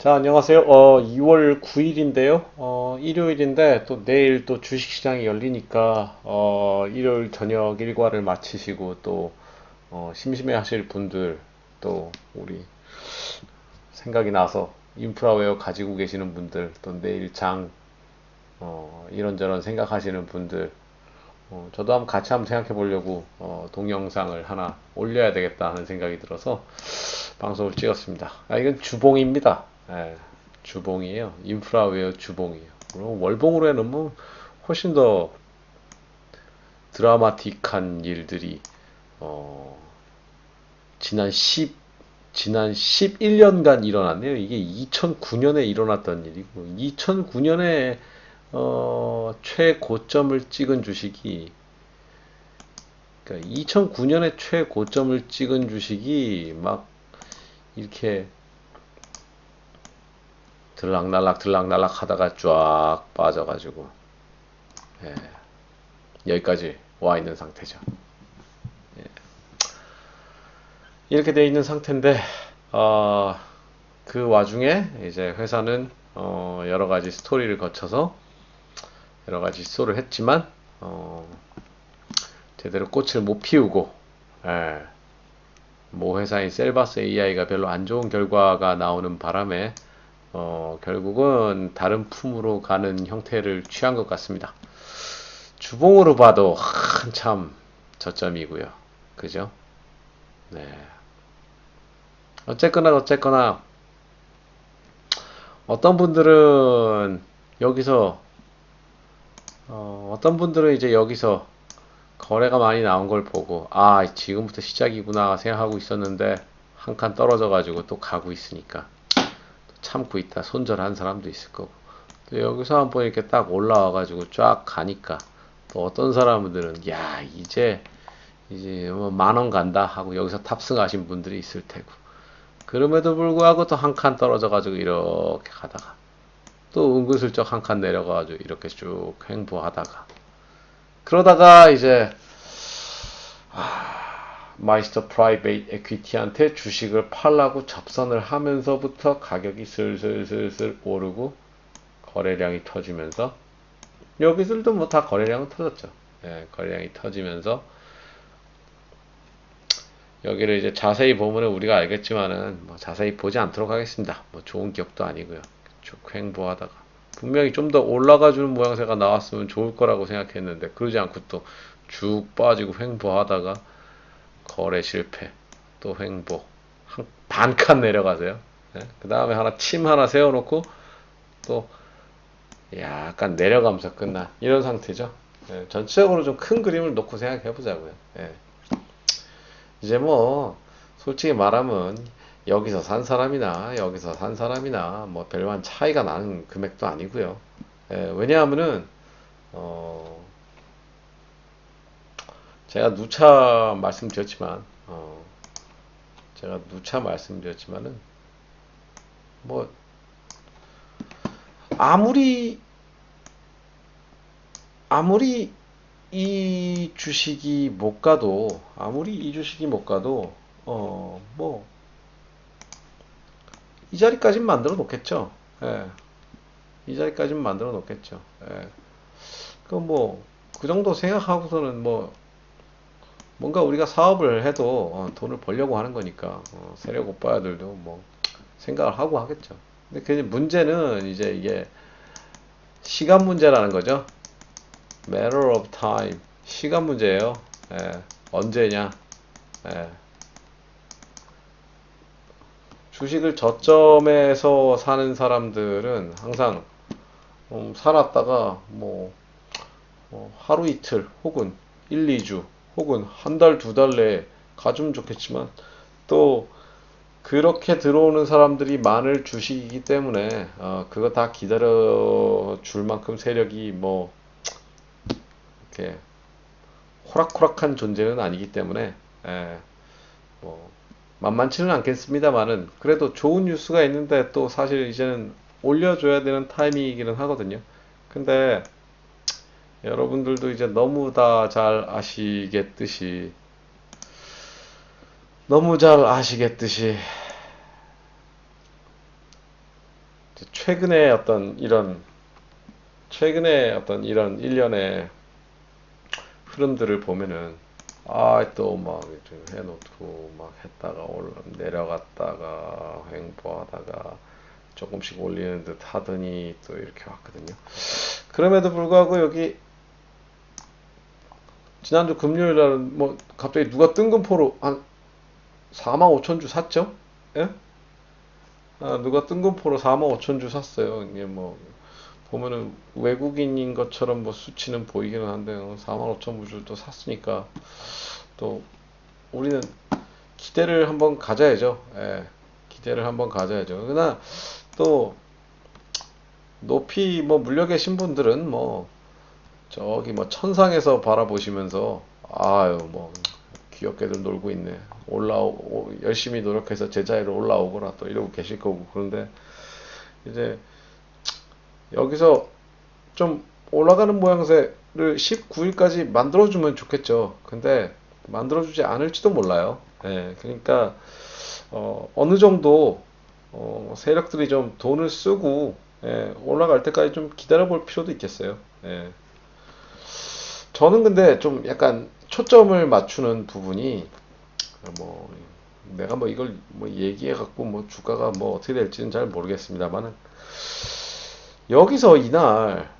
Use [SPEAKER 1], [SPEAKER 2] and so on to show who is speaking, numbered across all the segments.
[SPEAKER 1] 자, 안녕하세요. 2월 9일인데요. 일요일인데 또 내일 또 주식시장이 열리니까 일요일 저녁 일과를 마치시고 또 심심해 하실 분들 또 우리 생각이 나서 인프라웨어 가지고 계시는 분들 또 내일 장 이런저런 생각하시는 분들 저도 한번 같이 한번 생각해 보려고 동영상을 하나 올려야 되겠다 하는 생각이 들어서 방송을 찍었습니다. 이건 주봉입니다. 예, 주봉이에요. 인프라웨어 주봉이에요. 그럼 월봉으로 해놓으면 훨씬 더 드라마틱한 일들이 어, 지난 11년간 일어났네요. 이게 2009년에 일어났던 일이고 2009년에 최고점을 찍은 주식이 그러니까 2009년에 최고점을 찍은 주식이 막 이렇게 들락날락 하다가 쫙 빠져가지고 예, 여기까지 와 있는 상태죠. 이렇게 돼 있는 상태인데 어, 그 와중에 이제 회사는 여러 가지 스토리를 거쳐서 여러 가지 시도를 했지만 어, 제대로 꽃을 못 피우고 예, 모 회사인 셀바스 AI가 별로 안 좋은 결과가 나오는 바람에 결국은 다른 품으로 가는 형태를 취한 것 같습니다. 주봉으로 봐도 한참 저점이고요. 그죠? 네. 어쨌거나 어떤 분들은 여기서 어떤 분들은 이제 여기서 거래가 많이 나온 걸 보고 지금부터 시작이구나 생각하고 있었는데 한 칸 떨어져 가지고 또 가고 있으니까 참고 있다 손절한 사람도 있을 거고 또 여기서 한번 이렇게 딱 올라와 가지고 쫙 가니까 또 어떤 사람들은 야 이제 뭐 만원 간다 하고 여기서 탑승하신 분들이 있을 테고 그럼에도 불구하고 또 한 칸 떨어져 가지고 이렇게 가다가 또 은근슬쩍 한 칸 내려가 가지고 이렇게 쭉 횡보하다가 그러다가 이제 마이스터 프라이베이트 에퀴티한테 주식을 팔라고 접선을 하면서부터 가격이 슬슬슬슬 오르고 거래량이 터지면서 여기들도 뭐 다 거래량은 터졌죠. 예, 거래량이 터지면서 여기를 이제 자세히 보면 우리가 알겠지만은 뭐 자세히 보지 않도록 하겠습니다. 뭐 좋은 기업도 아니고요. 쭉 횡보하다가 분명히 좀 더 올라가주는 모양새가 나왔으면 좋을 거라고 생각했는데 그러지 않고 또 쭉 빠지고 횡보하다가 거래 실패 또 횡보 반칸 내려가세요. 그 다음에 침 하나 세워놓고 또 약간 내려가면서 끝난 이런 상태죠. 전체적으로 좀 큰 그림을 놓고 생각해 보자고요. 이제 뭐 솔직히 말하면 여기서 산 사람이나 여기서 산 사람이나 뭐 별반 차이가 나는 금액도 아니고요. 왜냐하면은 어, 제가 누차 말씀드렸지만 제가 누차 말씀드렸지만은 뭐 아무리 아무리 이 주식이 못 가도 아무리 이 주식이 못 가도 뭐 이 자리까지는 만들어 놓겠죠. 예, 이 자리까지는 만들어 놓겠죠. 예. 그 정도 생각하고서는 뭐 뭔가 우리가 사업을 해도 돈을 벌려고 하는 거니까 세력 오빠들도 뭐 생각을 하고 하겠죠. 근데 그 문제는 이제 이게 시간 문제라는 거죠. Matter of time. 시간 문제예요. 예, 언제냐. 예. 주식을 저점에서 사는 사람들은 항상 살았다가 뭐 하루 이틀 혹은 1, 2주 혹은 한 달, 두 달 내에 가주면 좋겠지만 또 그렇게 들어오는 사람들이 많을 주식이기 때문에 그거 다 기다려 줄 만큼 세력이 뭐 이렇게 호락호락한 존재는 아니기 때문에 뭐 만만치는 않겠습니다만은 그래도 좋은 뉴스가 있는데 또 사실 이제는 올려줘야 되는 타이밍이기는 하거든요. 근데 여러분들도 이제 너무 잘 아시겠듯이 최근에 어떤 이런 일련의 흐름들을 보면은, 또 막 해놓고 막 했다가 내려갔다가 횡보하다가 조금씩 올리는 듯 하더니 또 이렇게 왔거든요. 그럼에도 불구하고 여기 지난주 금요일 날은 뭐 갑자기 누가 뜬금포로 한 4만 5천 주 샀죠? 예? 누가 뜬금포로 4만 5천 주 샀어요. 이게 뭐 보면은 외국인인 것처럼 뭐 수치는 보이기는 한데 4만 5천 주도 샀으니까 또 우리는 기대를 한번 가져야죠. 예. 기대를 한번 가져야죠. 그러나 또 높이 뭐 물려 계신 분들은 뭐 저기 뭐 천상에서 바라보시면서 아유 뭐 귀엽게들 놀고 있네. 열심히 노력해서 제자리로 올라오거라 또 이러고 계실 거고. 그런데 이제 여기서 좀 올라가는 모양새를 19일까지 만들어주면 좋겠죠. 근데 만들어주지 않을지도 몰라요. 예, 그러니까 어느 정도 세력들이 좀 돈을 쓰고 올라갈 때까지 좀 기다려 볼 필요도 있겠어요. 예. 저는 근데 좀 약간 초점을 맞추는 부분이 뭐 내가 뭐 이걸 뭐 얘기해 갖고 뭐 주가가 뭐 어떻게 될지는 잘 모르겠습니다만은 여기서 이날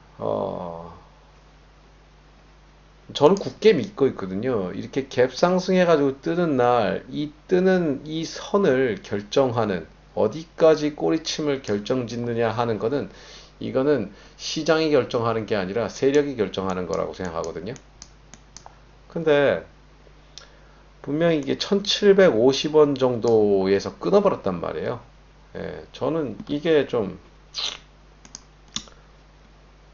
[SPEAKER 1] 저는 굳게 믿고 있거든요. 이렇게 갭 상승해가지고 뜨는 날, 이 뜨는 이 선을 결정하는, 어디까지 꼬리침을 결정짓느냐 하는 거는, 이거는 시장이 결정하는 게 아니라 세력이 결정하는 거라고 생각하거든요. 근데, 분명히 이게 1750원 정도에서 끊어버렸단 말이에요. 예, 저는 이게 좀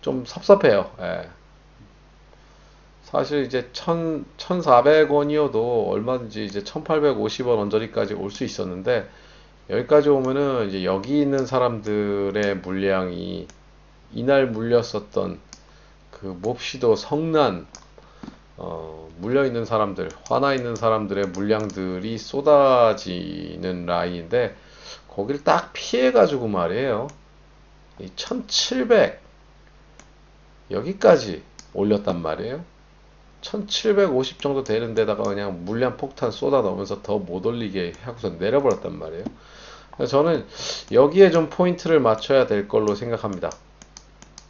[SPEAKER 1] 섭섭해요. 예. 사실 이제 1,400원이어도 얼마든지 이제 1,850원 언저리까지 올 수 있었는데 여기까지 오면은 이제 여기 있는 사람들의 물량이 이날 물렸었던 그 몹시도 성난 물려 있는 사람들, 화나 있는 사람들의 물량들이 쏟아지는 라인인데 거기를 딱 피해 가지고 말이에요. 이 1,700 여기까지 올렸단 말이에요. 1750 정도 되는 데다가 그냥 물량 폭탄 쏟아 넣으면서 더 못 올리게 하고서 내려버렸단 말이에요. 그래서 저는 여기에 좀 포인트를 맞춰야 될 걸로 생각합니다.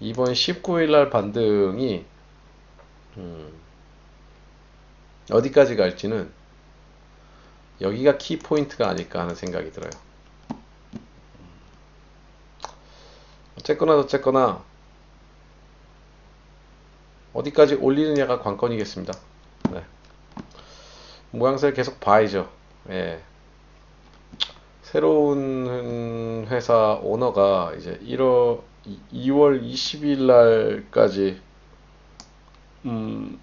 [SPEAKER 1] 이번 19일 날 반등이 음, 어디까지 갈지는 여기가 키 포인트가 아닐까 하는 생각이 들어요. 어쨌거나 어쨌거나 어디까지 올리느냐가 관건이겠습니다. 네. 모양새를 계속 봐야죠. 예. 새로운 회사 오너가 이제 2월 20일 날까지 2월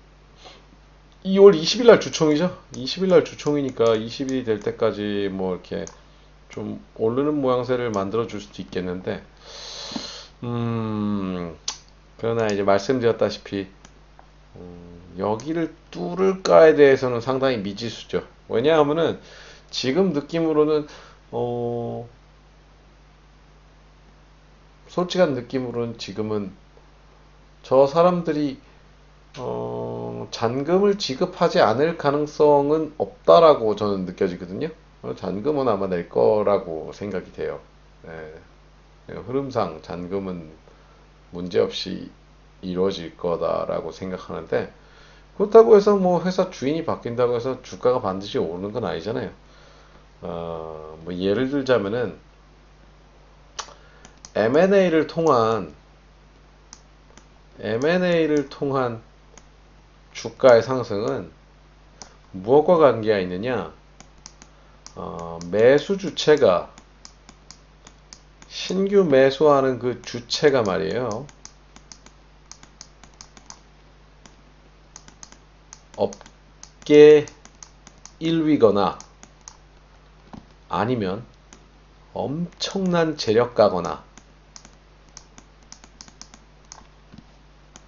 [SPEAKER 1] 20일 날 주총이죠. 20일 날 주총이니까 20일이 될 때까지 뭐 이렇게 좀 오르는 모양새를 만들어 줄 수도 있겠는데 그러나 이제 말씀드렸다시피 여기를 뚫을까에 대해서는 상당히 미지수죠. 왜냐하면은 지금 느낌으로는 어, 솔직한 느낌으로는 지금은 저 사람들이 잔금을 지급하지 않을 가능성은 없다라고 저는 느껴지거든요. 잔금은 아마 낼 거라고 생각이 돼요. 흐름상 잔금은 문제없이 이루어질 거다라고 생각하는데 그렇다고 해서 뭐 회사 주인이 바뀐다고 해서 주가가 반드시 오르는 건 아니잖아요. 뭐 예를 들자면은 M&A를 통한 M&A를 통한 주가의 상승은 무엇과 관계가 있느냐? 매수 주체가 신규 매수하는 그 주체가 말이에요. 업계 1위거나 아니면 엄청난 재력가거나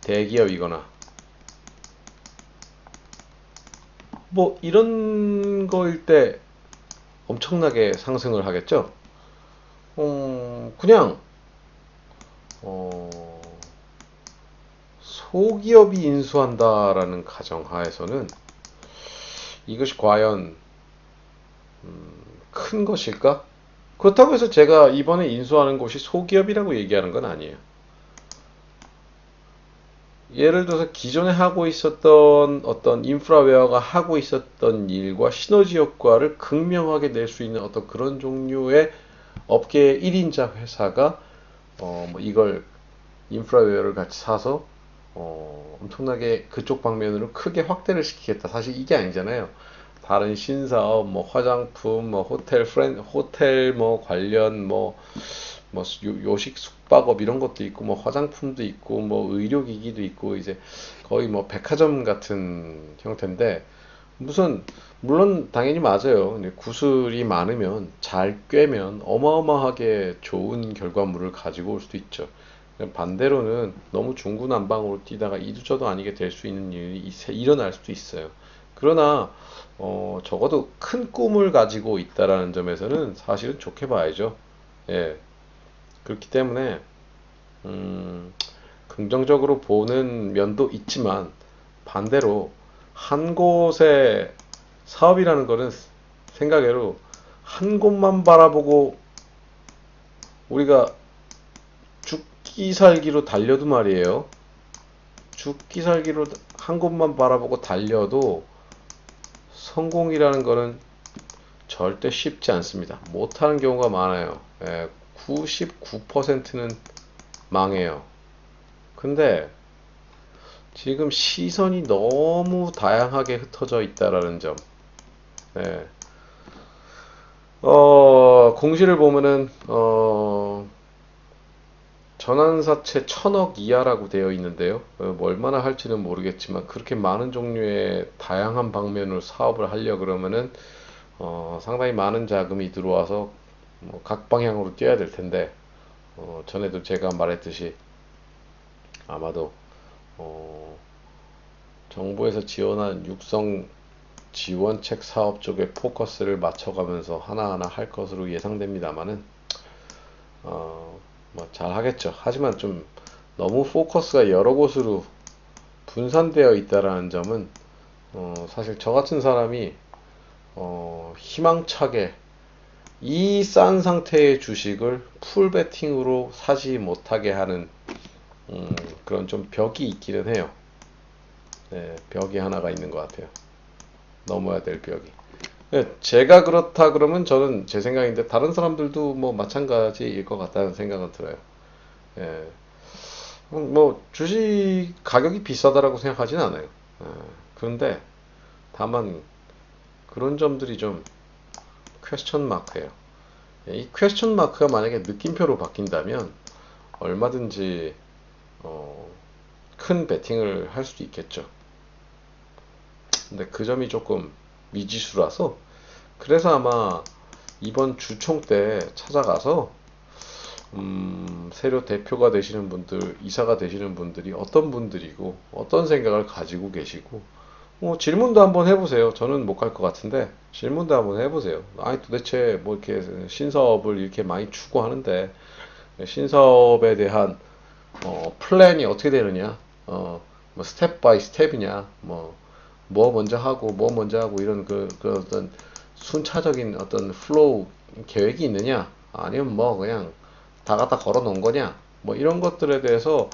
[SPEAKER 1] 대기업이거나 뭐 이런 거일 때 엄청나게 상승을 하겠죠. 그냥 어, 소기업이 인수한다라는 가정하에서는 이것이 과연 큰 것일까? 그렇다고 해서 제가 이번에 인수하는 곳이 소기업이라고 얘기하는 건 아니에요. 예를 들어서 기존에 하고 있었던 어떤 인프라웨어가 하고 있었던 일과 시너지 효과를 극명하게 낼 수 있는 어떤 그런 종류의 업계 1인자 회사가 뭐 이걸 인프라웨어를 같이 사서 엄청나게 그쪽 방면으로 크게 확대를 시키겠다. 사실 이게 아니잖아요. 다른 신사업, 뭐 화장품, 뭐 호텔 뭐 관련 뭐 요식 숙박업 이런 것도 있고 뭐 화장품도 있고 뭐 의료기기도 있고 이제 거의 뭐 백화점 같은 형태인데 무슨 물론 당연히 맞아요. 근데 구슬이 많으면 잘 꿰면 어마어마하게 좋은 결과물을 가지고 올 수도 있죠. 반대로는 너무 중구난방으로 뛰다가 이도저도 아니게 될 수 있는 일이 일어날 수도 있어요. 그러나 적어도 큰 꿈을 가지고 있다라는 점에서는 사실은 좋게 봐야죠. 예. 그렇기 때문에 음, 긍정적으로 보는 면도 있지만 반대로 한 곳의 사업이라는 거는 생각외로 한 곳만 바라보고 우리가 죽기 살기로 달려도 말이에요. 죽기 살기로 한 곳만 바라보고 달려도 성공이라는 거는 절대 쉽지 않습니다. 못하는 경우가 많아요. 99%는 망해요. 근데 지금 시선이 너무 다양하게 흩어져 있다라는 점. 예. 공시를 보면은 전환사채 1000억 이하라고 되어 있는데요. 뭐 얼마나 할지는 모르겠지만 그렇게 많은 종류의 다양한 방면으로 사업을 하려 그러면은 상당히 많은 자금이 들어와서 뭐각 방향으로 뛰어야 될 텐데 전에도 제가 말했듯이 아마도 어, 정부에서 지원한 육성 지원책 사업 쪽에 포커스를 맞춰가면서 하나하나 할 것으로 예상됩니다만은 뭐잘 하겠죠. 하지만 좀 너무 포커스가 여러 곳으로 분산되어 있다라는 점은 사실 저 같은 사람이 희망차게 이 싼 상태의 주식을 풀 베팅으로 사지 못하게 하는 그런 좀 벽이 있기는 해요. 네, 벽이 하나가 있는 것 같아요. 넘어야 될 벽이. 네, 제가 그렇다 그러면 저는 제 생각인데 다른 사람들도 뭐 마찬가지일 것 같다는 생각은 들어요. 예. 뭐 주식 가격이 비싸다라고 생각하진 않아요. 예, 그런데 다만 그런 점들이 좀 퀘스천 마크예요. 예, 이 퀘스천 마크가 만약에 느낌표로 바뀐다면 얼마든지 어, 큰 베팅을 할 수도 있겠죠. 근데 그 점이 조금 미지수라서 그래서 아마 이번 주총 때 찾아가서 새로 대표가 되시는 분들, 이사가 되시는 분들이 어떤 분들이고 어떤 생각을 가지고 계시고 질문도 한번 해보세요. 저는 못 갈 것 같은데 질문도 한번 해보세요. 아니 도대체 뭐 이렇게 신사업을 이렇게 많이 추구하는데 신사업에 대한 플랜이 어떻게 되느냐, 뭐 스텝 바이 스텝이냐, 뭐 먼저 하고 뭐 먼저 하고 이런 그 어떤 순차적인 어떤 플로우 계획이 있느냐, 아니면 뭐 그냥 다 갖다 걸어 놓은 거냐, 뭐 이런 것들에 대해서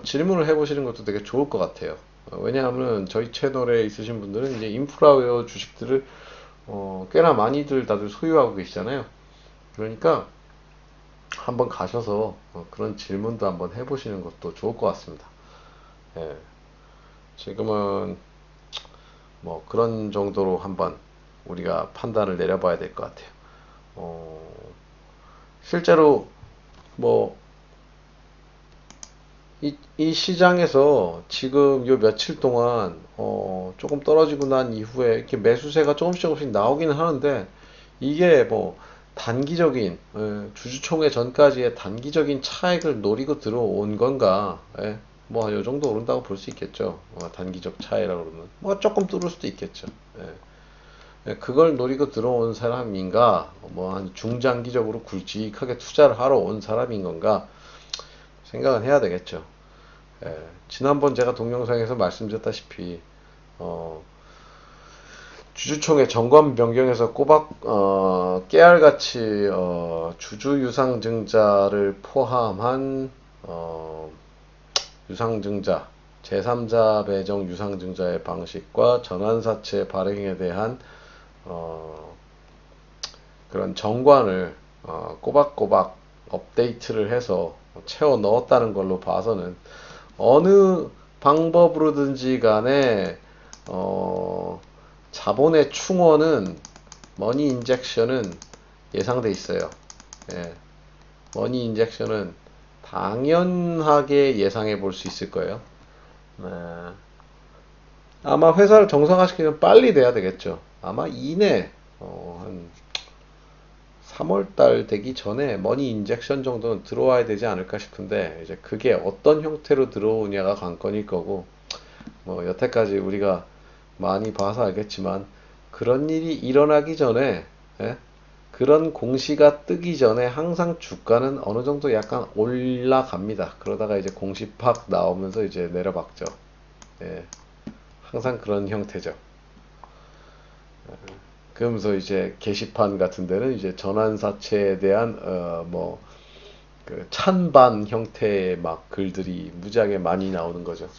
[SPEAKER 1] 질문을 해보시는 것도 되게 좋을 것 같아요. 왜냐하면 저희 채널에 있으신 분들은 이제 인프라웨어 주식들을 꽤나 많이들 다들 소유하고 계시잖아요. 그러니까 한번 가셔서 그런 질문도 한번 해보시는 것도 좋을 것 같습니다. 예, 지금은 뭐 그런 정도로 한번 우리가 판단을 내려봐야 될 것 같아요. 어, 실제로 뭐 이 시장에서 지금 요 며칠 동안 조금 떨어지고 난 이후에 이렇게 매수세가 조금씩 나오기는 하는데 이게 뭐 단기적인 주주총회 전까지의 단기적인 차익을 노리고 들어온 건가? 예, 뭐요 정도 오른다고 볼 수 있겠죠. 단기적 차이라고 그러면 뭐 조금 뚫을 수도 있겠죠. 예. 예, 그걸 노리고 들어온 사람인가? 뭐 한 중장기적으로 굵직하게 투자를 하러 온 사람인 건가? 생각은 해야 되겠죠. 예, 지난번 제가 동영상에서 말씀드렸다시피 어, 주주총회 정관 변경에서 꼬박 깨알같이 주주 유상증자를 포함한 어, 유상증자 제3자 배정 유상증자의 방식과 전환사채 발행에 대한 어, 그런 정관을 꼬박꼬박 업데이트를 해서 채워 넣었다는 걸로 봐서는 어느 방법으로든지 간에 어, 자본의 충원은 머니 인젝션은 예상돼 있어요. 예, 머니 인젝션은 당연하게 예상해 볼 수 있을 거예요. 네. 아마 회사를 정상화시키면 빨리 돼야 되겠죠. 아마 이내 한 3월 달 되기 전에 머니 인젝션 정도는 들어와야 되지 않을까 싶은데 이제 그게 어떤 형태로 들어오냐가 관건일 거고 뭐 여태까지 우리가 많이 봐서 알겠지만 그런 일이 일어나기 전에 예? 그런 공시가 뜨기 전에 항상 주가는 어느 정도 약간 올라갑니다. 그러다가 이제 공시 팍 나오면서 이제 내려박죠. 예, 항상 그런 형태죠. 그러면서 이제 게시판 같은 데는 이제 전환사채에 대한 그 찬반 형태의 막 글들이 무지하게 많이 나오는 거죠.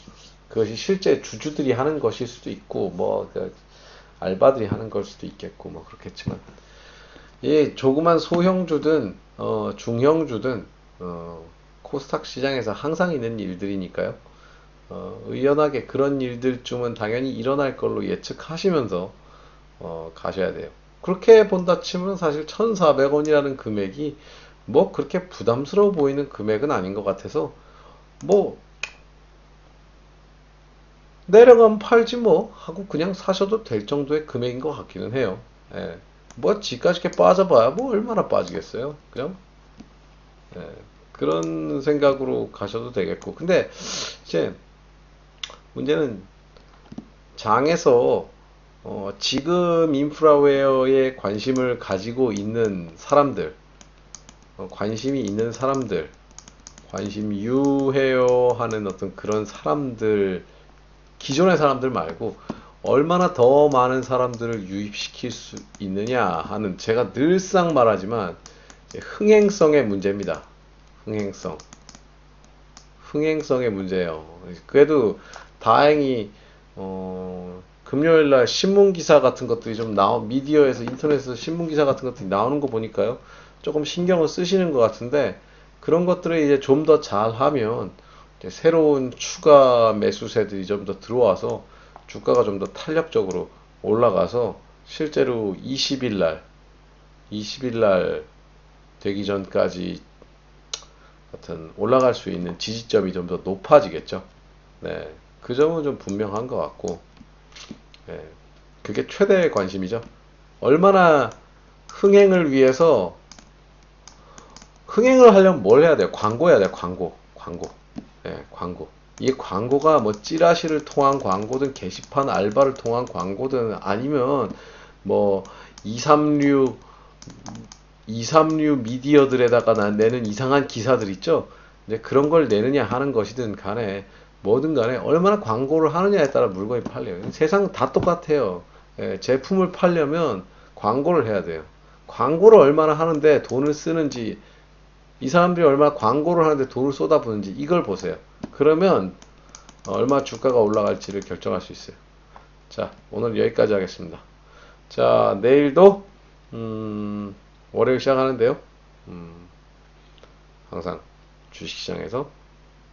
[SPEAKER 1] 그것이 실제 주주들이 하는 것일 수도 있고 그 알바들이 하는 걸 수도 있겠고 뭐 그렇겠지만 이 조그만 소형주든 중형주든 코스닥 시장에서 항상 있는 일들이니까요. 의연하게 그런 일들쯤은 당연히 일어날 걸로 예측하시면서 가셔야 돼요. 그렇게 본다 치면 사실 1,400원이라는 금액이 뭐 그렇게 부담스러워 보이는 금액은 아닌 것 같아서 뭐 내려가면 팔지 뭐 하고 그냥 사셔도 될 정도의 금액인 것 같기는 해요. 예. 뭐 지까지 이렇게 빠져봐야 뭐 얼마나 빠지겠어요. 그냥 예. 그런 생각으로 가셔도 되겠고 근데 이제 문제는 장에서 지금 인프라웨어에 관심을 가지고 있는 사람들, 관심이 있는 사람들, 관심 유해요 하는 어떤 그런 사람들, 기존의 사람들 말고 얼마나 더 많은 사람들을 유입시킬 수 있느냐 하는 제가 늘상 말하지만 흥행성의 문제입니다. 흥행성. 흥행성의 문제예요. 그래도 다행히 금요일 날 신문 기사 같은 것들이 좀 미디어에서 인터넷에서 신문 기사 같은 것들이 나오는 거 보니까요. 조금 신경을 쓰시는 것 같은데 그런 것들을 이제 좀 더 잘하면 이제 새로운 추가 매수세들이 좀 더 들어와서 주가가 좀 더 탄력적으로 올라가서 실제로 20일 날 되기 전까지 하여튼 올라갈 수 있는 지지점이 좀 더 높아지겠죠. 네, 그 점은 좀 분명한 것 같고, 네, 그게 최대의 관심이죠. 얼마나 흥행을 위해서 흥행을 하려면 뭘 해야 돼요? 광고 해야 돼요. 광고. 네, 광고. 이 광고가 뭐 찌라시를 통한 광고든 게시판 알바를 통한 광고든 아니면 뭐 2, 3류 2, 3류 미디어들에다가 내는 이상한 기사들 있죠? 이제 그런 걸 내느냐 하는 것이든 간에 뭐든 간에 얼마나 광고를 하느냐에 따라 물건이 팔려요. 세상 다 똑같아요. 예, 제품을 팔려면 광고를 해야 돼요. 광고를 얼마나 하는데 돈을 쓰는지 이 사람들이 얼마나 광고를 하는데 돈을 쏟아부는지 이걸 보세요. 그러면 얼마 주가가 올라갈지를 결정할 수 있어요. 자, 오늘 여기까지 하겠습니다. 자, 내일도 월요일 시작하는데요. 항상 주식시장에서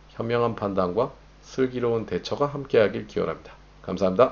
[SPEAKER 1] 현명한 판단과 슬기로운 대처가 함께하길 기원합니다. 감사합니다.